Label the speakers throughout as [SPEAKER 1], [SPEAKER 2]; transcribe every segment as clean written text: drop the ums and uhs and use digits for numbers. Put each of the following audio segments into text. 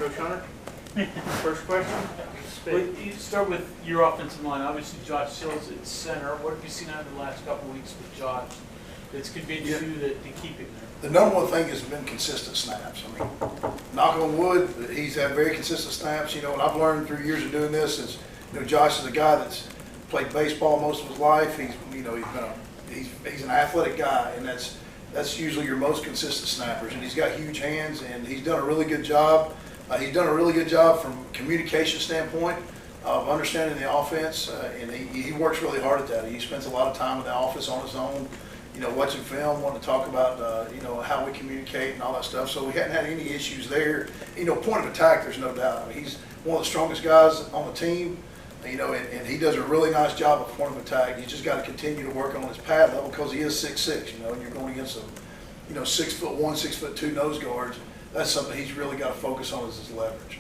[SPEAKER 1] Coach Hunter, first question.
[SPEAKER 2] Well, you start with your offensive line. Obviously, Josh Hill's at center. What have you seen out of the last couple of weeks with Josh that's convinced you to keep him there?
[SPEAKER 3] The number one thing has been consistent snaps. I mean, knock on wood, he's had very consistent snaps. You know, and I've learned through years of doing this is, you know, Josh is a guy that's played baseball most of his life. He's an athletic guy, and that's usually your most consistent snappers. And he's got huge hands, and he's done a really good job. He's done a really good job from a communication standpoint of understanding the offense, and he works really hard at that. He spends a lot of time in the office on his own, you know, watching film, wanting to talk about, you know, how we communicate and all that stuff. So we hadn't had any issues there. You know, point of attack, there's no doubt. I mean, he's one of the strongest guys on the team, you know, and he does a really nice job of point of attack. He's just got to continue to work on his pad level because he is 6'6", you know, and you're going against some, you know, 6'1", 6'2" nose guards. That's something he's really got to focus on is his leverage.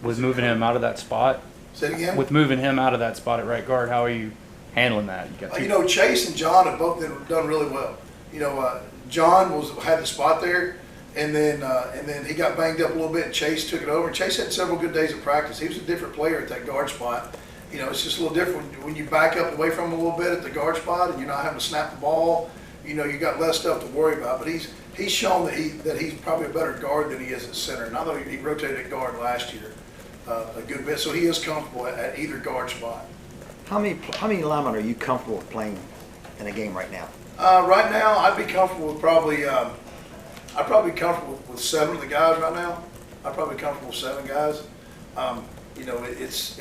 [SPEAKER 4] With moving him out of that spot?
[SPEAKER 3] Say it again?
[SPEAKER 4] With moving him out of that spot at right guard, how are you handling that?
[SPEAKER 3] You know, Chase and John have both done really well. You know, John had the spot there, and then he got banged up a little bit, and Chase took it over. Chase had several good days of practice. He was a different player at that guard spot. You know, it's just a little different when you back up away from him a little bit at the guard spot, and you're not having to snap the ball. You know, you got less stuff to worry about. But he's shown that he's probably a better guard than he is at center. And I know he rotated at guard last year a good bit, so he is comfortable at either guard spot.
[SPEAKER 5] How many linemen are you comfortable with playing in a game right now?
[SPEAKER 3] Right now, I'd be comfortable with I'd probably be comfortable with 7 of the guys right now. I'd probably be comfortable with 7 guys. You know, it is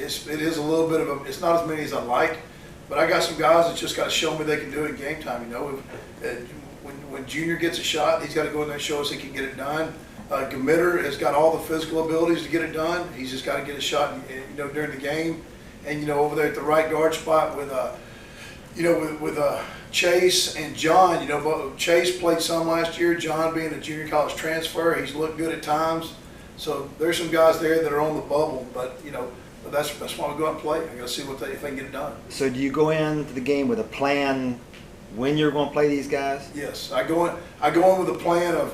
[SPEAKER 3] a little bit of it's not as many as I like, but I got some guys that just got to show me they can do it in game time. You know, when Junior gets a shot, he's got to go in there and show us he can get it done. Gamitter has got all the physical abilities to get it done. He's just got to get a shot, you know, during the game. And you know, over there at the right guard spot with Chase and John. You know, Chase played some last year. John being a junior college transfer, he's looked good at times. So there's some guys there that are on the bubble, but you know, that's why we go out and play. I got to see if they can get it done.
[SPEAKER 5] So do you go into the game with a plan when you're going to play these guys?
[SPEAKER 3] Yes, I go in with a plan of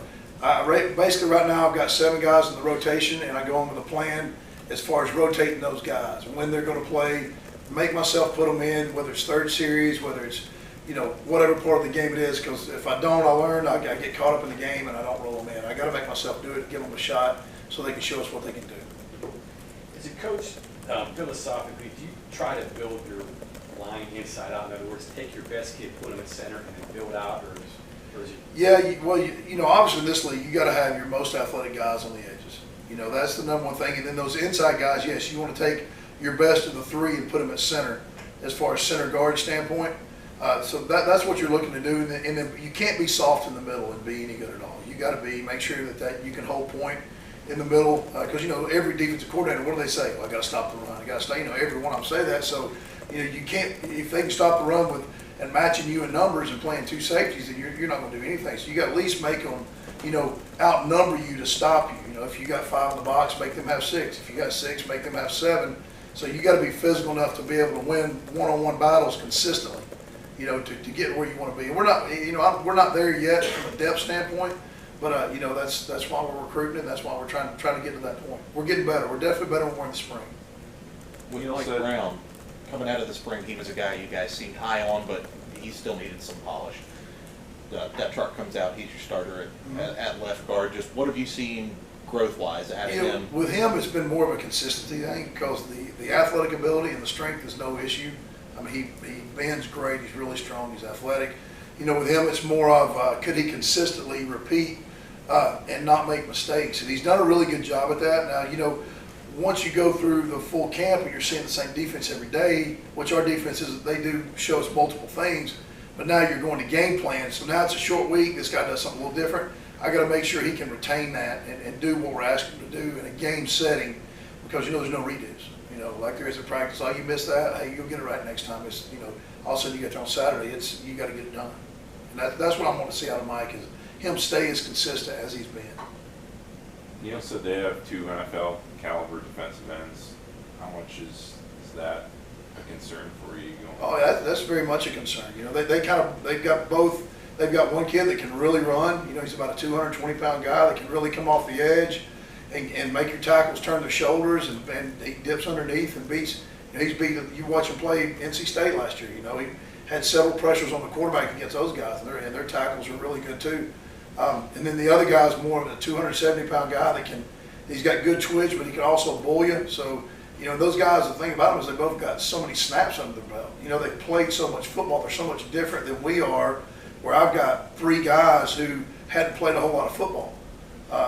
[SPEAKER 3] basically right now I've got 7 guys in the rotation, and I go in with a plan as far as rotating those guys when they're going to play. Make myself put them in, whether it's third series, whether it's, you know, whatever part of the game it is. Because if I don't, I learn. I get caught up in the game and I don't roll them in. I got to make myself do it, give them a shot, so they can show us what they can do.
[SPEAKER 6] As a coach, philosophically, do you try to build your line inside out? In other words, take your best kid, put them at center, and then build out, or is it?
[SPEAKER 3] Yeah, you know, obviously in this league, you got to have your most athletic guys on the edges. You know, that's the number one thing. And then those inside guys, yes, you want to take your best of the 3 and put them at center, as far as center guard standpoint. So that's what you're looking to do. And then you can't be soft in the middle and be any good at all. You got to make sure that you can hold point in the middle, because you know every defensive coordinator, what do they say? Well, I got to stop the run. I got to stay. You know, every one of them say that. So you know, you can't, if they can stop the run and matching you in numbers and playing 2 safeties, then you're not going to do anything. So you got to at least make them, you know, outnumber you to stop you. You know, if you got 5 in the box, make them have 6. If you got 6, make them have 7. So you got to be physical enough to be able to win one-on-one battles consistently, you know, to get where you want to be. We're not, you know, we're not there yet from a depth standpoint, but you know, that's why we're recruiting, and that's why we're trying to get to that point. We're getting better. We're definitely better when we're in the spring.
[SPEAKER 7] When you like Brown, coming out of the spring, he was a guy you guys seemed high on, but he still needed some polish. That truck comes out, he's your starter at left guard. Just what have you seen growth-wise out of him?
[SPEAKER 3] With him, it's been more of a consistency thing, because the athletic ability and the strength is no issue. I mean, he bends great. He's really strong. He's athletic. You know, with him, it's more of could he consistently repeat and not make mistakes. And he's done a really good job at that. Now, you know, once you go through the full camp and you're seeing the same defense every day, which our defense is, they do show us multiple things. But now you're going to game plan. So now it's a short week. This guy does something a little different. I got to make sure he can retain that and do what we're asking him to do in a game setting, because you know there's no redos. You know, like there is in practice. Oh, you missed that. Hey, you'll get it right next time. It's, you know, all of a sudden you get there on Saturday. You got to get it done. And that's what I want to see out of Mike, is him stay as consistent as he's been.
[SPEAKER 1] You know, so they have 2 NFL caliber defensive ends. How much is that a concern for you?
[SPEAKER 3] Oh, that's very much a concern. You know, they've got both. They've got one kid that can really run. You know, he's about a 220-pound guy that can really come off the edge. and make your tackles turn their shoulders, and he dips underneath and beats. You know, he's beat. You watch him play NC State last year. You know, he had several pressures on the quarterback against those guys, and their tackles are really good too. And then the other guy is more of a 270-pound guy he's got good twitch, but he can also bull you. So, you know, those guys, the thing about them is they both got so many snaps under their belt. You know, they played so much football. They're so much different than we are, where I've got 3 guys who hadn't played a whole lot of football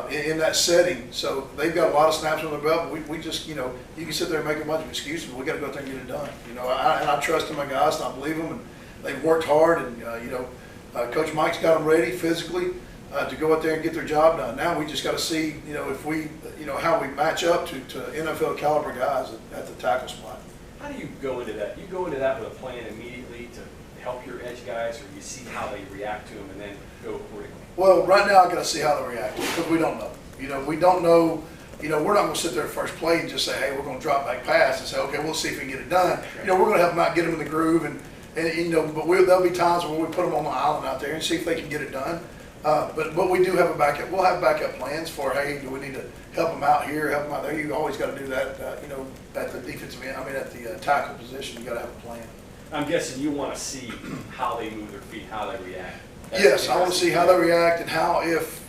[SPEAKER 3] in that setting. So they've got a lot of snaps on their belt. We just, you know, you can sit there and make a bunch of excuses, but we got to go out there and get it done. You know, and I trust in my guys, and I believe them, and they've worked hard. And, you know, Coach Mike's got them ready physically to go out there and get their job done. Now we just got to see, you know, if we, you know, how we match up to NFL caliber guys at the tackle spot.
[SPEAKER 6] How do you go into that? You go into that with a plan immediately to help your edge guys, or you see how they react to them and then go accordingly?
[SPEAKER 3] Well, right now I got to see how they react because we don't know. You know, we don't know. You know, we're not going to sit there first play and just say, hey, we're going to drop back pass and say, okay, we'll see if we can get it done. You know, we're going to help them out, get them in the groove, and you know, but there'll be times where we put them on the island out there and see if they can get it done. But we do have a backup. We'll have backup plans for, hey, do we need to help them out here, help them out there? You always got to do that. You know, at the defensive end, at the tackle position, you got to have a plan.
[SPEAKER 6] I'm guessing you want to see how they move their feet, how they react.
[SPEAKER 3] Yes, I want to see how they react and how if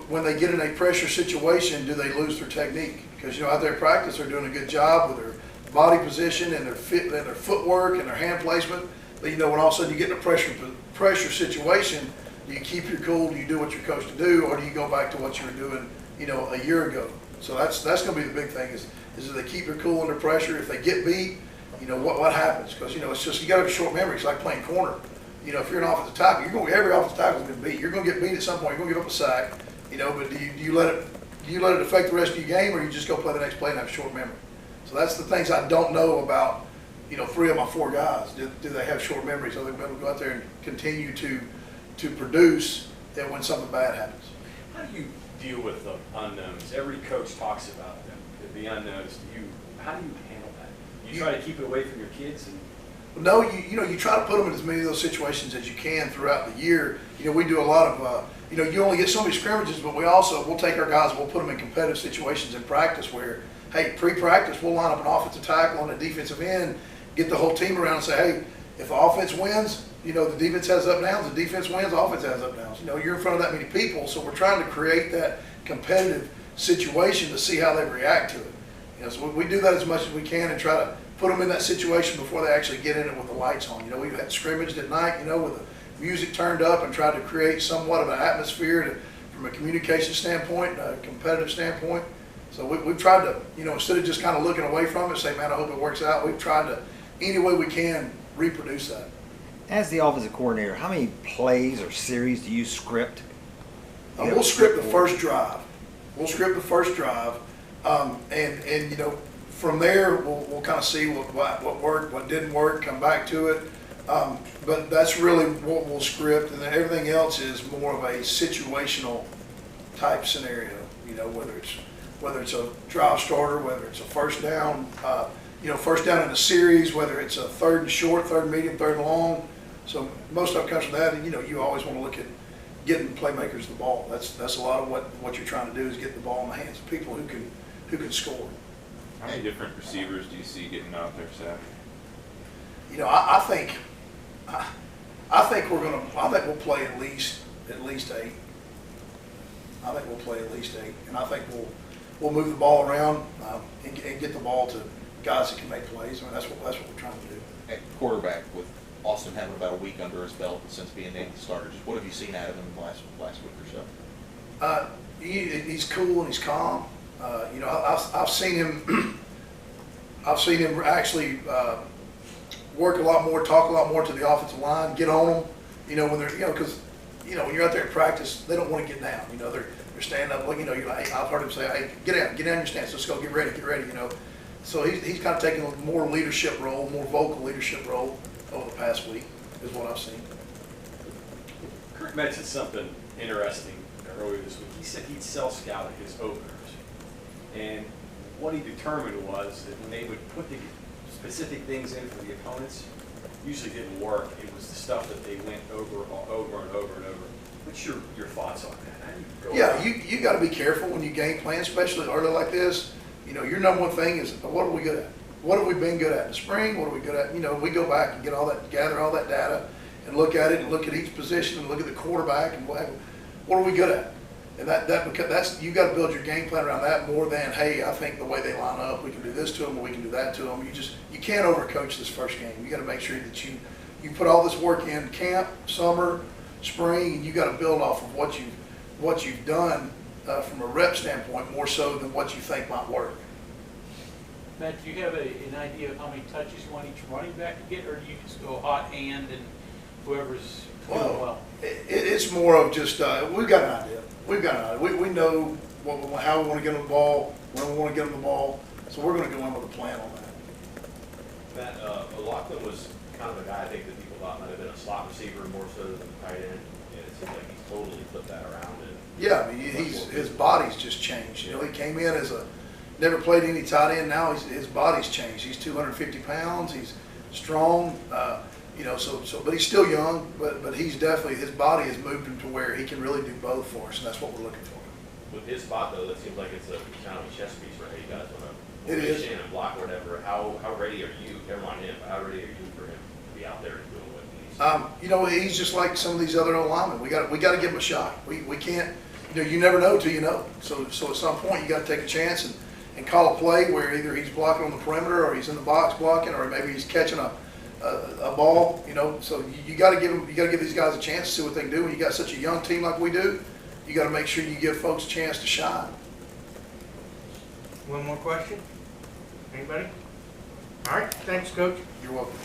[SPEAKER 3] when they get in a pressure situation, do they lose their technique? Because, you know, out there in practice, they're doing a good job with their body position and their footwork and their hand placement. But, you know, when all of a sudden you get in a pressure situation, do you keep your cool? Do you do what you're coached to do, or do you go back to what you were doing, you know, a year ago? So that's going to be the big thing is if they keep their cool under pressure. If they get beat, you know, what happens? Because, you know, it's just you got to have a short memory. It's like playing corner. You know, if you're an offensive tackle, every offensive tackle is going to beat. You're going to get beat at some point. You're going to give up a sack. You know, but do you let it affect the rest of your game, or you just go play the next play and have short memory? So that's the things I don't know about. You know, 3 of my 4 guys. Do they have short memories? Are they able to go out there and continue to produce that when something bad happens?
[SPEAKER 6] How do you deal with the unknowns? Every coach talks about them, the unknowns. How do you handle that? You try to keep it away from your kids?
[SPEAKER 3] No, you try to put them in as many of those situations as you can throughout the year. You know, we do a lot of, you know, you only get so many scrimmages, but we'll take our guys and we'll put them in competitive situations in practice where, hey, pre-practice, we'll line up an offensive tackle on a defensive end, get the whole team around and say, hey, if the offense wins, you know, the defense has up downs, the defense wins, the offense has up downs. You know, you're in front of that many people, so we're trying to create that competitive situation to see how they react to it. You know, so we do that as much as we can and try to put them in that situation before they actually get in it with the lights on. You know, we've had scrimmaged at night, you know, with the music turned up and tried to create somewhat of an atmosphere from a communication standpoint, a competitive standpoint. So we've tried to, you know, instead of just kind of looking away from it, say, man, I hope it works out, we've tried to, any way we can, reproduce that.
[SPEAKER 5] As the offensive coordinator, how many plays or series do you script?
[SPEAKER 3] We'll script the first drive. We'll script the first drive, and you know, from there we'll kind of see what worked, what didn't work, come back to it. But that's really what we'll script, and then everything else is more of a situational type scenario. You know, whether it's a drive starter, whether it's a first down, you know, first down in a series, whether it's a 3rd and short, 3rd and medium, 3rd and long. So most of it comes from that, and you know, you always want to look at getting playmakers the ball. That's a lot of what you're trying to do is get the ball in the hands of people who can score.
[SPEAKER 1] How many different receivers do you see getting out there Saturday?
[SPEAKER 3] You know, I think we'll play at least 8. I think we'll play at least 8, and I think we'll move the ball around and get the ball to guys that can make plays. I mean, that's what we're trying to do.
[SPEAKER 7] At quarterback, with Austin having about a week under his belt since being named the starter, just what have you seen out of him in the last week or so?
[SPEAKER 3] He's cool and he's calm. You know, I've seen him. I've seen him actually work a lot more, talk a lot more to the offensive line, get on them. You know, when they're, you know, because you know when you're out there in practice, they don't want to get down. You know, they're standing up. You know, you're like, I've heard him say, "Hey, get down your stance. Let's go. Get ready. You know, so he's kind of taking a more leadership role, more vocal leadership role over the past week, is what I've seen.
[SPEAKER 6] Kurt mentioned something interesting earlier this week. He said he'd self-scouted his openers. And what he determined was that when they would put the specific things in for the opponents, usually didn't work. It was the stuff that they went over and over and over. What's your thoughts on that? How do you go about
[SPEAKER 3] you gotta be careful when you game plan, especially early like this. You know, your number one thing is, what are we good at? What have we been good at in the spring? What are we good at? You know, we go back and get all that, gather all that data and look at it and look at each position and look at the quarterback and what are we good at? And because you gotta build your game plan around that more than, hey, I think the way they line up, we can do this to them or we can do that to them. You can't overcoach this first game. You gotta make sure that you put all this work in camp, summer, spring, and you gotta build off of what you've done from a rep standpoint, more so than what you think might work.
[SPEAKER 2] Matt, do you have an idea of how many touches you want each running back to get, or do you just go hot hand and whoever's doing well?
[SPEAKER 3] It's more of just, we've got an idea. We know how we want to get them the ball, when we want to get them the ball, so we're going to go in with a plan on that.
[SPEAKER 8] Matt, O'Loughlin was kind of a guy I think that people thought might have been a slot receiver more so than a tight end. And it seems like he's totally flipped that around. And
[SPEAKER 3] Yeah, I mean, his body's just changed. You know, he came in as never played any tight end. Now his body's changed. He's 250 pounds. He's strong. You know, but he's still young. But he's definitely, his body has moved him to where he can really do both for us, and that's what we're looking for.
[SPEAKER 8] with his spot though, that seems like it's a kind of a chess piece, right? You guys want to
[SPEAKER 3] It is.
[SPEAKER 8] in and block or whatever. How ready are you? Never mind him. But how ready are you for him to be out there and doing what he needs?
[SPEAKER 3] You know, he's just like some of these other old linemen. We got to give him a shot. We can't. You know, you never know till you know. So at some point you got to take a chance and call a play where either he's blocking on the perimeter or he's in the box blocking, or maybe he's catching a ball. You know, so you got to give these guys a chance to see what they can do. When you got such a young team like we do, you got to make sure you give folks a chance to shine.
[SPEAKER 9] One more question? Anybody? All right, thanks, Coach.
[SPEAKER 3] You're welcome.